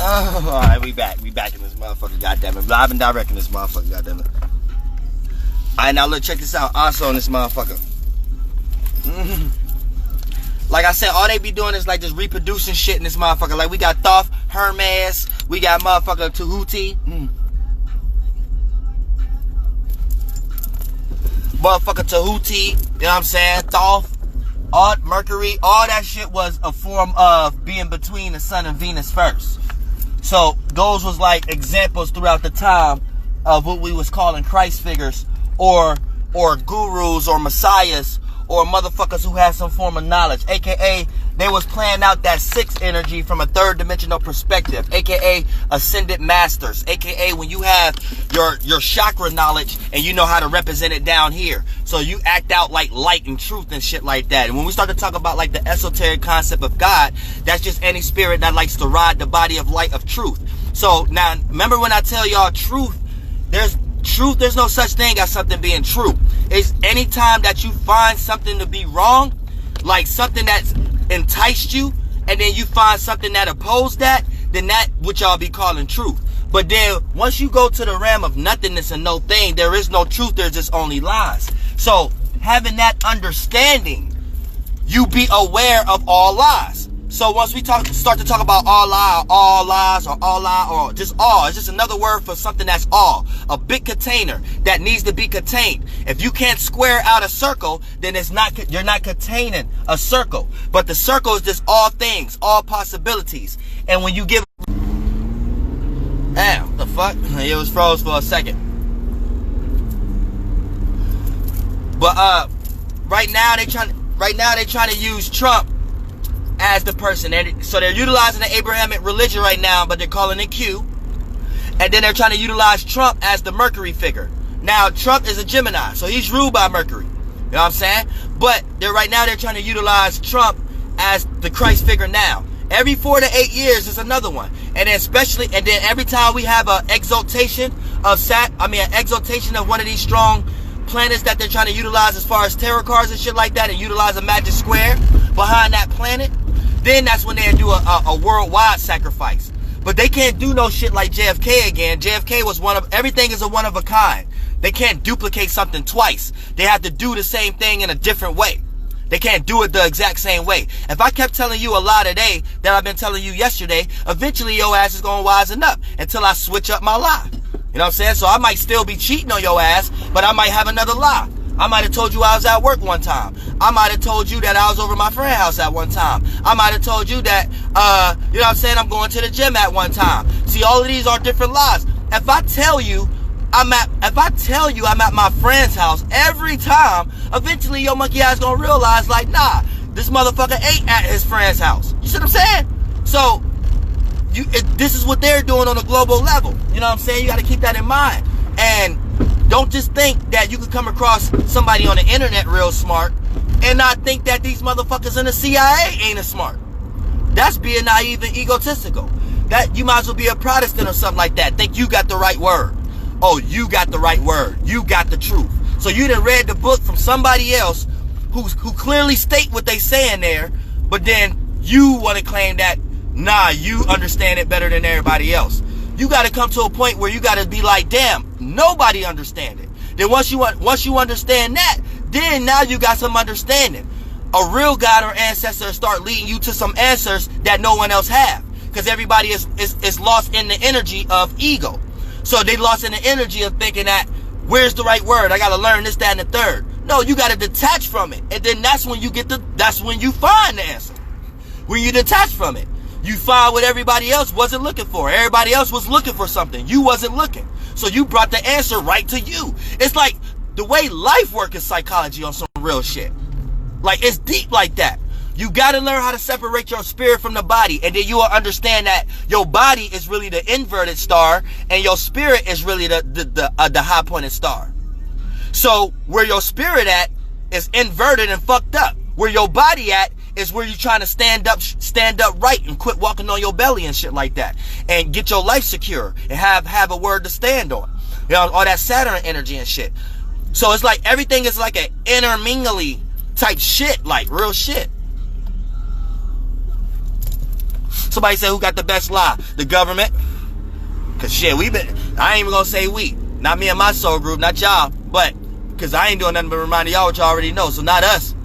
Oh, alright, we back. We back in this motherfucker, goddammit. Live and direct in this motherfucker, goddammit. Alright, now look, check this out. Also on this motherfucker. Like I said, all they be doing is like just reproducing shit in this motherfucker. Like we got Thoth, Hermes, we got motherfucker Tahuti. Motherfucker Tahuti, you know what I'm saying? Thoth, all Mercury, all that shit was a form of being between the sun and Venus first. So those was like examples throughout the time of what we was calling Christ figures or gurus or messiahs or motherfuckers who had some form of knowledge, aka they was playing out that sixth energy from a third dimensional perspective, aka ascended masters, aka when you have your chakra knowledge and you know how to represent it down here, so you act out like light and truth and shit like that. And when we start to talk about like the esoteric concept of God, that's just any spirit that likes to ride the body of light of truth. So now remember when I tell y'all truth, there's no such thing as something being true. It's anytime that you find something to be wrong, like something that's enticed you, and then you find something that opposed that, then that what y'all be calling truth. But then once you go to the realm of nothingness and no thing, there is no truth, there's just only lies. So having that understanding, you be aware of all lies. So once we start to talk about all lies, or just all, it's just another word for something that's all. A big container that needs to be contained. If you can't square out a circle, then you're not containing a circle. But the circle is just all things, all possibilities. And when you give, damn, the fuck? It was froze for a second. But right now they trying to use Trump as the person, and so they're utilizing the Abrahamic religion right now, but they're calling it Q. And then they're trying to utilize Trump as the Mercury figure. Now Trump is a Gemini, so he's ruled by Mercury. You know what I'm saying? But they're trying to utilize Trump as the Christ figure now. Every 4 to 8 years is another one, and then every time we have an exaltation of an exaltation of one of these strong planets that they're trying to utilize as far as tarot cards and shit like that, and utilize a magic square behind that planet, then that's when they do a worldwide sacrifice. But they can't do no shit like JFK again. JFK was everything is a one of a kind. They can't duplicate something twice. They have to do the same thing in a different way. They can't do it the exact same way. If I kept telling you a lie today that I've been telling you yesterday, eventually your ass is going to wisen up until I switch up my lie. You know what I'm saying? So I might still be cheating on your ass, but I might have another lie. I might have told you I was at work one time. I might have told you that I was over my friend's house at one time. I might have told you that, you know what I'm saying, I'm going to the gym at one time. See, all of these are different lies. If I tell you I'm at my friend's house every time, eventually your monkey ass gonna realize, like, nah, this motherfucker ain't at his friend's house. You see what I'm saying? So, this is what they're doing on a global level. You know what I'm saying? You gotta keep that in mind. And don't just think that you can come across somebody on the internet real smart and not think that these motherfuckers in the CIA ain't as smart. That's being naive and egotistical. That you might as well be a Protestant or something like that. Think you got the right word. Oh, you got the right word. You got the truth. So you done read the book from somebody else who clearly state what they saying there, but then you want to claim that, nah, you understand it better than everybody else. You got to come to a point where you got to be like, damn, nobody understand it. Then once you understand that, then now you got some understanding. A real God or ancestor start leading you to some answers that no one else have, because everybody is lost in the energy of ego. So they lost in the energy of thinking that, where's the right word? I got to learn this, that, and the third. No, you got to detach from it. And then that's when you find the answer. When you detach from it, you find what everybody else wasn't looking for. Everybody else was looking for something. You wasn't looking. So you brought the answer right to you. It's like the way life works is psychology on some real shit. Like, it's deep like that. You got to learn how to separate your spirit from the body, and then you will understand that your body is really the inverted star, and your spirit is really the high pointed star. So where your spirit at is inverted and fucked up. Where your body at is where you're trying to stand up right and quit walking on your belly and shit like that, and get your life secure and have a word to stand on. You know, all that Saturn energy and shit. So it's like everything is like an intermingly type shit, like real shit. Somebody say who got the best lie? The government. Cause shit, I ain't even gonna say we. Not me and my soul group, not y'all. But, cause I ain't doing nothing but reminding y'all what y'all already know. So not us.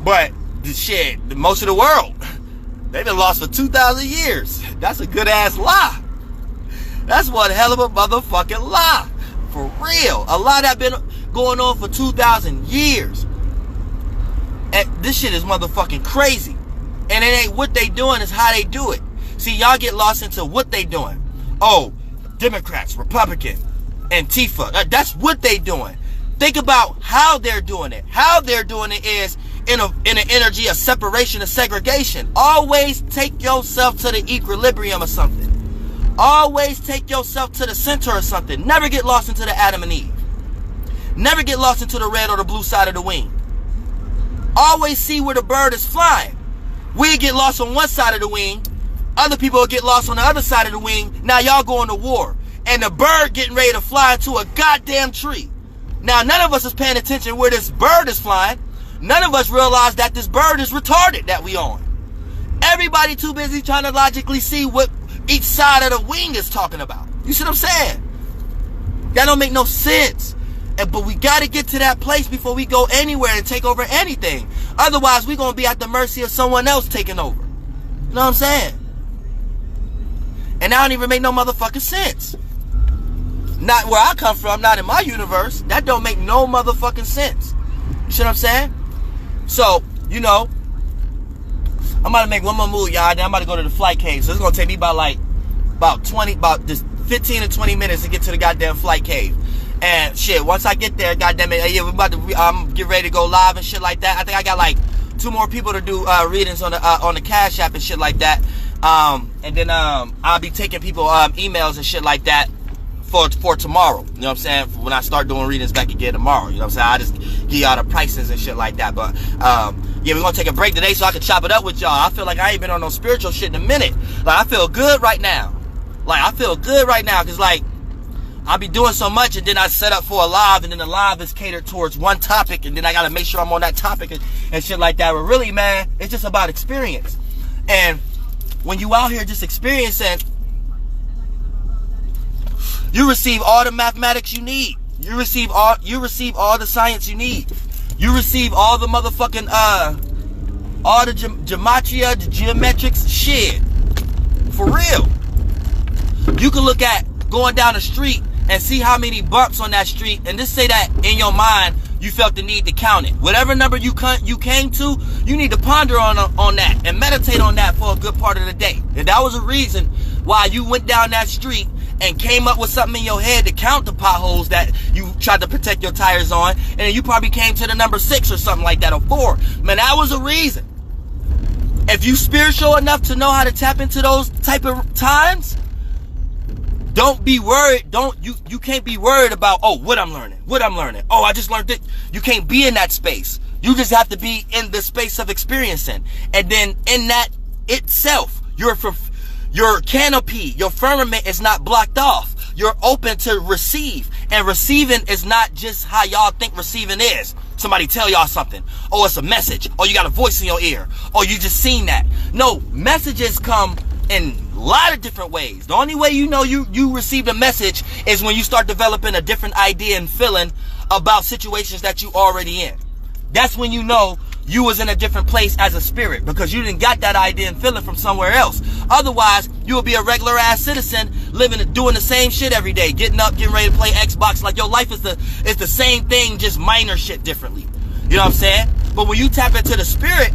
But, the shit, most of the world. They've been lost for 2,000 years. That's a good ass lie. That's one hell of a motherfucking lie. For real. A lie that been going on for 2,000 years. And this shit is motherfucking crazy. And it ain't what they doing, it's how they do it. See, y'all get lost into what they doing. Oh, Democrats, Republican, Antifa. That's what they doing. Think about how they're doing it. How they're doing it is in an energy of separation, of segregation. Always take yourself to the equilibrium or something. Always take yourself to the center or something. Never get lost into the Adam and Eve. Never get lost into the red or the blue side of the wing. Always see where the bird is flying. We get lost on one side of the wing. Other people will get lost on the other side of the wing. Now y'all going to war. And the bird getting ready to fly into a goddamn tree. Now none of us is paying attention where this bird is flying. None of us realize that this bird is retarded that we on. Everybody too busy trying to logically see what each side of the wing is talking about. You see what I'm saying? That don't make no sense. But we got to get to that place before we go anywhere and take over anything. Otherwise, we're going to be at the mercy of someone else taking over. You know what I'm saying? And that don't even make no motherfucking sense. Not where I come from, not in my universe. That don't make no motherfucking sense. You see what I'm saying? So, you know, I'm about to make one more move, y'all. Then I'm about to go to the flight cave. So it's going to take me about 15 to 20 minutes to get to the goddamn flight cave. And shit, once I get there, goddamn it, yeah, I'm get ready to go live and shit like that. I think I got like 2 more people to do readings on the Cash App and shit like that. And then I'll be taking people emails and shit like that for tomorrow. You know what I'm saying? When I start doing readings back again tomorrow. You know what I'm saying? I just give y'all the prices and shit like that. But yeah, we're gonna take a break today so I can chop it up with y'all. I feel like I ain't been on no spiritual shit in a minute. Like I feel good right now. Cause like I'll be doing so much and then I set up for a live and then the live is catered towards one topic and then I gotta make sure I'm on that topic and shit like that. But really, man, it's just about experience. And when you out here just experiencing, you receive all the mathematics you need. You receive all the science you need. You receive all the motherfucking all the gematria, the geometrics shit. For real. You can look at going down the street and see how many bumps on that street, and just say that in your mind you felt the need to count it. Whatever number you came to, you need to ponder on that and meditate on that for a good part of the day. And that was a reason why you went down that street and came up with something in your head to count the potholes that you tried to protect your tires on, and then you probably came to the number 6 or something like that, or 4. Man, that was a reason. If you spiritual enough to know how to tap into those type of times, don't be worried. You can't be worried about, oh, what I'm learning. Oh, I just learned it. You can't be in that space. You just have to be in the space of experiencing. And then in that itself, your canopy, your firmament is not blocked off. You're open to receive. And receiving is not just how y'all think receiving is. Somebody tell y'all something. Oh, it's a message. Oh, you got a voice in your ear. Oh, you just seen that. No, messages come in a lot of different ways. The only way you know you received a message is when you start developing a different idea and feeling about situations that you already in. That's when you know you was in a different place as a spirit, because you didn't got that idea and feeling from somewhere else. Otherwise, you would be a regular ass citizen living and doing the same shit every day, getting up, getting ready to play Xbox. Like your life is the same thing, just minor shit differently. You know what I'm saying? But when you tap into the spirit,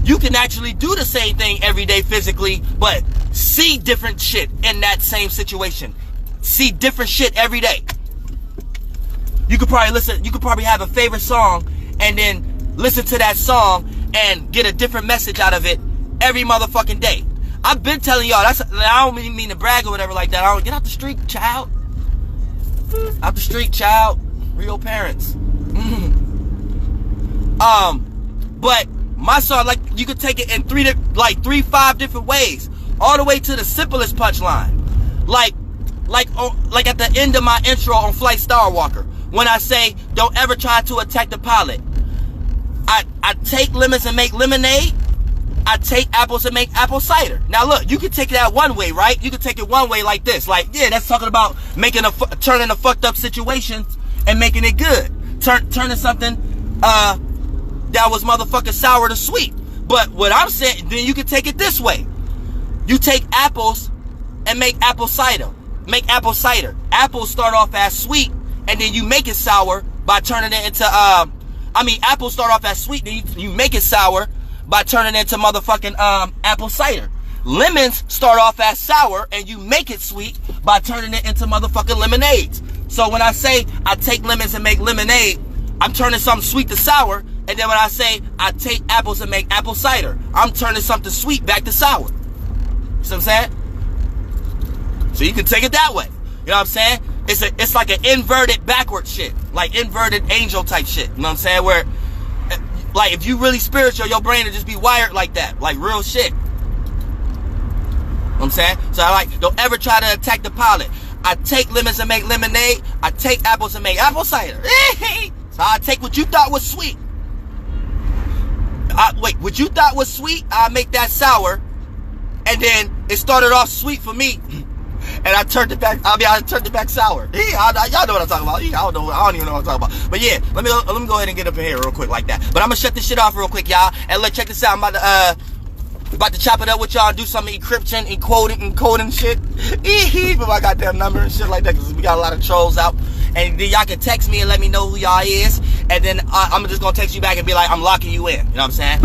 you can actually do the same thing every day physically, but see different shit in that same situation. See different shit every day. You could probably have a favorite song and then listen to that song and get a different message out of it every motherfucking day. I've been telling y'all, I don't mean to brag or whatever like that. I don't get out the street, child. Out the street, child. Real parents. But my song, like, you could take it in 5 different ways, all the way to the simplest punchline. Like at the end of my intro on Flight Starwalker, when I say, don't ever try to attack the pilot. I take lemons and make lemonade. I take apples and make apple cider. Now look, you can take that one way, right? You can take it one way like this. Like, yeah, that's talking about turning a fucked up situation and making it good. Turning something that was motherfucking sour to sweet. But what I'm saying, then you can take it this way. You take apples and make apple cider. Make apple cider. Apples start off as sweet, and then you make it sour by turning it into, apples start off as sweet, then you make it sour by turning it into motherfucking apple cider. Lemons start off as sour, and you make it sweet by turning it into motherfucking lemonades. So when I say I take lemons and make lemonade, I'm turning something sweet to sour. And then when I say I take apples and make apple cider, I'm turning something sweet back to sour. You see what I'm saying? So you can take it that way. You know what I'm saying? It's like an inverted backward shit. Like inverted angel type shit. You know what I'm saying? Where, like, if you really spiritual, your brain will just be wired like that. Like real shit. You know what I'm saying? So don't ever try to attack the pilot. I take lemons and make lemonade. I take apples and make apple cider. So I take what you thought was sweet. What you thought was sweet, I make that sour. And then it started off sweet for me. And I turned it back, I turned it back sour. Yeah, y'all know what I'm talking about. I don't even know what I'm talking about. But yeah, let me go ahead and get up in here real quick like that. But I'm gonna shut this shit off real quick, y'all. And let's check this out. I'm about to chop it up with y'all and do some encryption, encoding shit. With my goddamn number and shit like that, because we got a lot of trolls out. And then y'all can text me and let me know who y'all is. And then I'm just going to text you back and be like, I'm locking you in. You know what I'm saying?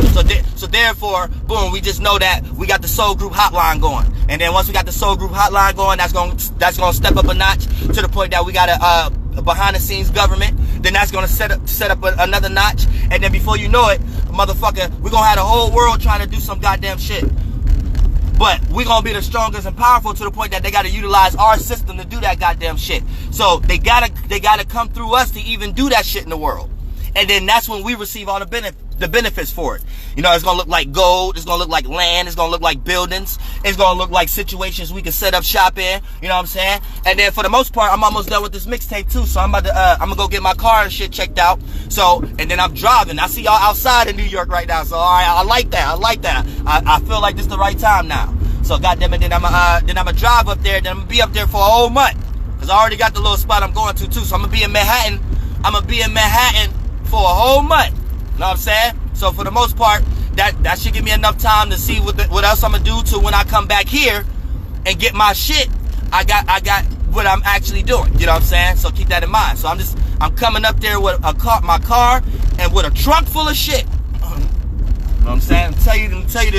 So therefore, boom, we just know that we got the Soul Group hotline going. And then once we got the Soul Group hotline going, that's going to step up a notch to the point that we got a behind-the-scenes government. Then that's going to set up another notch. And then before you know it, motherfucker, we're going to have the whole world trying to do some goddamn shit. But we're going to be the strongest and powerful to the point that they got to utilize our system to do that goddamn shit. So they gotta come through us to even do that shit in the world. And then that's when we receive all the benefits for it. You know, it's going to look like gold. It's going to look like land. It's going to look like buildings. It's going to look like situations we can set up shop in. You know what I'm saying? And then for the most part, I'm almost done with this mixtape too. So I'm going to go get my car and shit checked out. So, and then I'm driving. I see y'all outside in New York right now. So, all right, I like that. I feel like this is the right time now. So, goddamn it, then I'm going to drive up there. Then I'm going to be up there for a whole month. Because I already got the little spot I'm going to too. So I'm going to be in Manhattan. For a whole month. You know what I'm saying? So for the most part, that should give me enough time to see what else I'm gonna do to when I come back here and get my shit. I got what I'm actually doing. You know what I'm saying? So keep that in mind. So I'm coming up there with my car and with a trunk full of shit. You know what I'm saying? I'm tell you this.